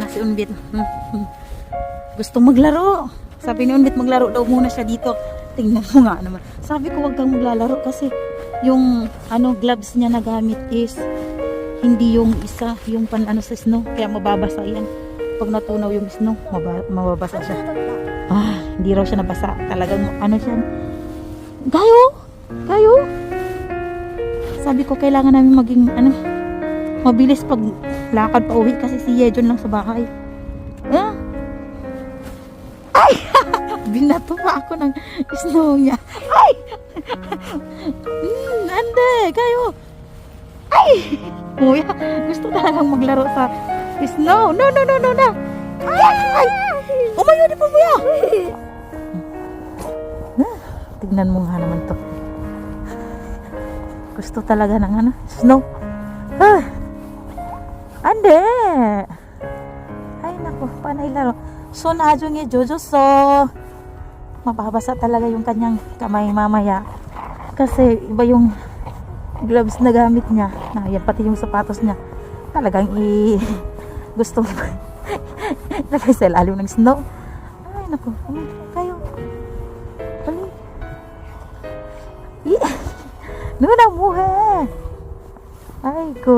na si Unbit. Gusto maglaro. Sabi ni Unbit maglaro daw muna siya dito. Tingnan mo nga naman. Sabi ko wag kang maglalaro kasi yung gloves niya na gamit is hindi yung isa, yung pan sa snow. Kaya mababasa yan. Pag natunaw yung snow, mababasa siya. Hindi raw siya nabasa. Talagang siya. Kayo. Sabi ko kailangan namin maging mabilis pag lakad pa uwi kasi si Yejon lang sa bahay. Ay! Binato pa ako ng snow niya. Ay! Ande, kayo. Ay! Kuya, gusto talagang maglaro sa snow. No. Ay! Umayo di pa kuya. Tignan mo nga naman to. Gusto talaga ng snow. Ande. Ay naku, panay laro. So na중ge Jojo so mababasa talaga yung kanyang kamay mamaya. Kasi iba yung gloves na gamit niya. Yan pati yung sapatos niya. Talagang gusto lagay sa ilalim ng snow. Ay naku, kayo. Nuna muhe. Ay ko.